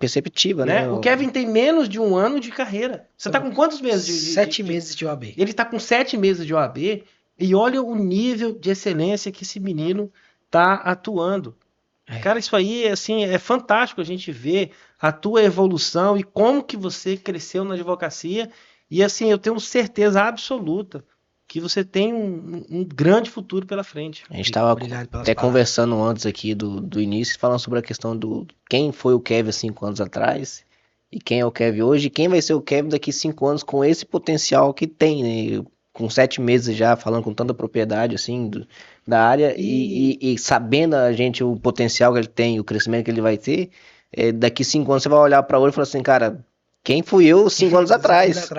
imperceptível, né? O Kevin tem menos de 1 ano de carreira. Você tá com quantos meses? 7 meses de OAB. Ele tá com 7 meses de OAB e olha o nível de excelência que esse menino tá atuando. Cara, isso aí, assim, é fantástico a gente ver a tua evolução e como que você cresceu na advocacia. E, assim, eu tenho certeza absoluta que você tem um grande futuro pela frente. A gente estava até conversando antes aqui do início, falando sobre a questão do quem foi o Kevin 5 anos atrás e quem é o Kevin hoje, e quem vai ser o Kevin daqui 5 anos com esse potencial que tem, né? Com 7 meses já, falando com tanta propriedade, assim, da área, e sabendo a gente o potencial que ele tem, o crescimento que ele vai ter, daqui 5 anos você vai olhar para hoje e falar assim, cara, quem fui eu 5 anos atrás?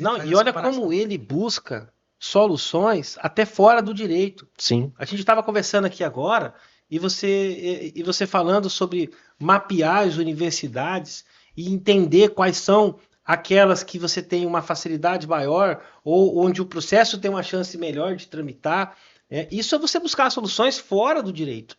Não, e olha como ele busca soluções até fora do direito. Sim. A gente estava conversando aqui agora, e você falando sobre mapear as universidades e entender quais são aquelas que você tem uma facilidade maior ou onde o processo tem uma chance melhor de tramitar. Isso é você buscar soluções fora do direito.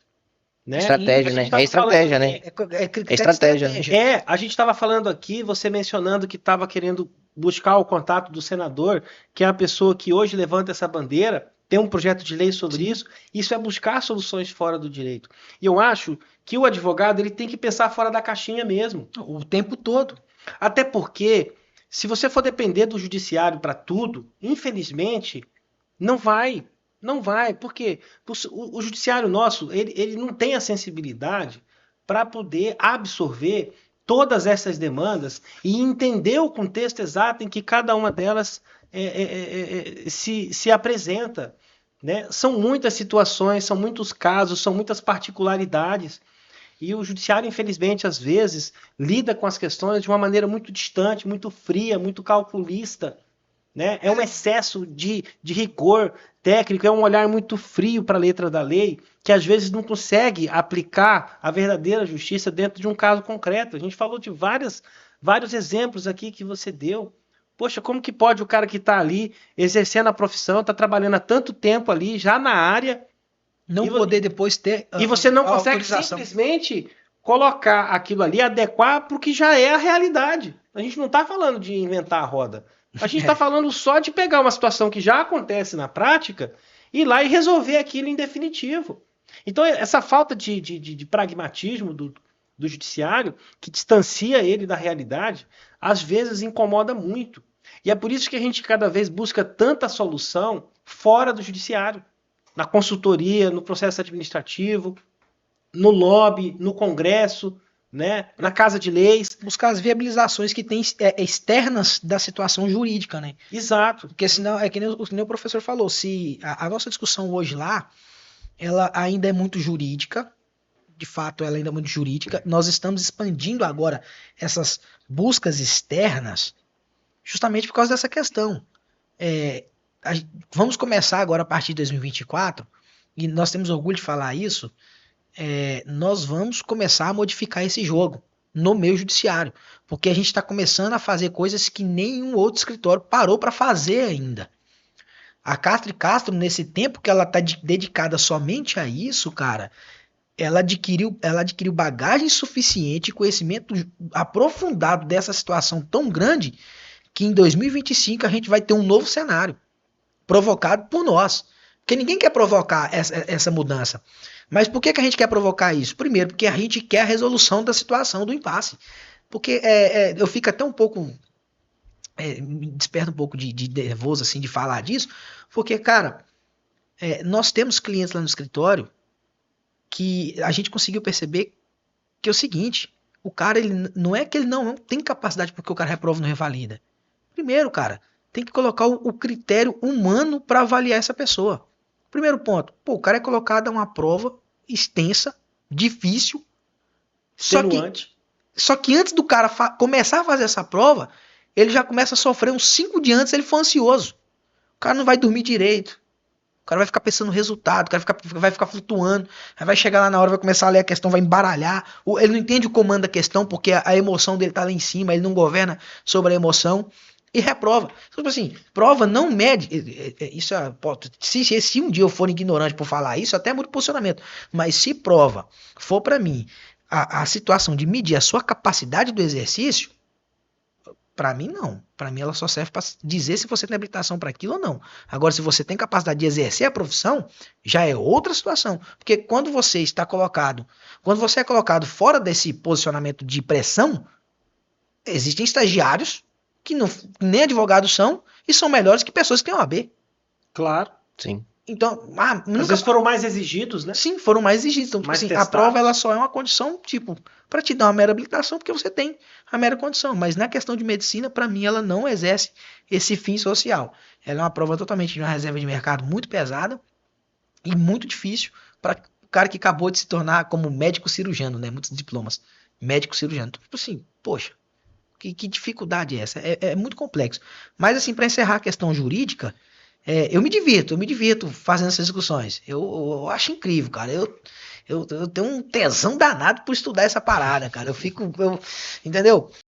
Né? Estratégia, né? É estratégia, né? É estratégia. A gente estava falando aqui, você mencionando que estava querendo buscar o contato do senador, que é a pessoa que hoje levanta essa bandeira, tem um projeto de lei sobre isso. Isso é buscar soluções fora do direito. E eu acho que o advogado ele tem que pensar fora da caixinha mesmo. O tempo todo. Até porque, se você for depender do judiciário para tudo, infelizmente, não vai. Não vai. Por quê? O judiciário nosso, ele não tem a sensibilidade para poder absorver todas essas demandas e entender o contexto exato em que cada uma delas se apresenta. Né? São muitas situações, são muitos casos, são muitas particularidades. E o judiciário, infelizmente, às vezes, lida com as questões de uma maneira muito distante, muito fria, muito calculista. Né? É um excesso de rigor técnico, é um olhar muito frio para a letra da lei, que às vezes não consegue aplicar a verdadeira justiça dentro de um caso concreto. A gente falou de vários exemplos aqui que você deu. Poxa, como que pode o cara que está ali exercendo a profissão, está trabalhando há tanto tempo ali, já na área, não poder depois ter e você não consegue simplesmente colocar aquilo ali, adequar para o que já é a realidade. A gente não está falando de inventar a roda. A gente está falando só de pegar uma situação que já acontece na prática e ir lá e resolver aquilo em definitivo. Então, essa falta de pragmatismo do judiciário, que distancia ele da realidade, às vezes incomoda muito. E é por isso que a gente cada vez busca tanta solução fora do judiciário. Na consultoria, no processo administrativo, no lobby, no Congresso, né? Na Casa de Leis. Buscar as viabilizações que tem externas da situação jurídica, né? Exato. Porque senão, é que nem o professor falou, se a nossa discussão hoje lá, ela ainda é muito jurídica, de fato ela ainda é muito jurídica, nós estamos expandindo agora essas buscas externas justamente por causa dessa questão. Vamos começar agora a partir de 2024, e nós temos orgulho de falar isso, nós vamos começar a modificar esse jogo no meio judiciário, porque a gente está começando a fazer coisas que nenhum outro escritório parou para fazer ainda. A Castro, nesse tempo que ela está dedicada somente a isso, cara, ela adquiriu bagagem suficiente, conhecimento aprofundado dessa situação tão grande, que em 2025 a gente vai ter um novo cenário, provocado por nós. Porque ninguém quer provocar essa mudança. Mas por que a gente quer provocar isso? Primeiro, porque a gente quer a resolução da situação do impasse. Porque eu fico até um pouco... me desperta um pouco de nervoso assim, de falar disso. Porque, cara, nós temos clientes lá no escritório que a gente conseguiu perceber que é o seguinte: o cara, ele não é que ele não tem capacidade porque o cara reprova e não revalida. Primeiro, cara, tem que colocar o critério humano para avaliar essa pessoa. Primeiro ponto, o cara é colocado a uma prova extensa, difícil, só que antes do cara começar a fazer essa prova, ele já começa a sofrer uns 5 dias antes, ele for ansioso. O cara não vai dormir direito, o cara vai ficar pensando no resultado, o cara vai ficar flutuando, aí vai chegar lá na hora, vai começar a ler a questão, vai embaralhar, ele não entende o comando da questão, porque a emoção dele tá lá em cima, ele não governa sobre a emoção, e reprova. Tipo assim, prova não mede. Isso se um dia eu for ignorante por falar isso, até muda o posicionamento. Mas se prova for para mim a situação de medir a sua capacidade do exercício, para mim não. Para mim ela só serve para dizer se você tem habilitação para aquilo ou não. Agora, se você tem capacidade de exercer a profissão, já é outra situação. Porque quando você é colocado fora desse posicionamento de pressão, existem estagiários que nem advogados são e são melhores que pessoas que têm OAB. Claro. Sim. Então, Às vezes foram mais exigidos, né? Sim, foram mais exigidos. Então, Mais assim, a testados. prova ela só é uma condição, tipo, para te dar uma mera habilitação, porque você tem a mera condição. Mas na questão de medicina, para mim, ela não exerce esse fim social. Ela é uma prova totalmente de uma reserva de mercado muito pesada e muito difícil para o cara que acabou de se tornar como médico cirurgiano, né? Muitos diplomas. Médico cirurgiano. Então, tipo assim, poxa, que dificuldade é essa? É muito complexo. Mas, assim, para encerrar a questão jurídica, eu me divirto fazendo essas discussões. Eu acho incrível, cara. Eu tenho um tesão danado por estudar essa parada, cara. Entendeu?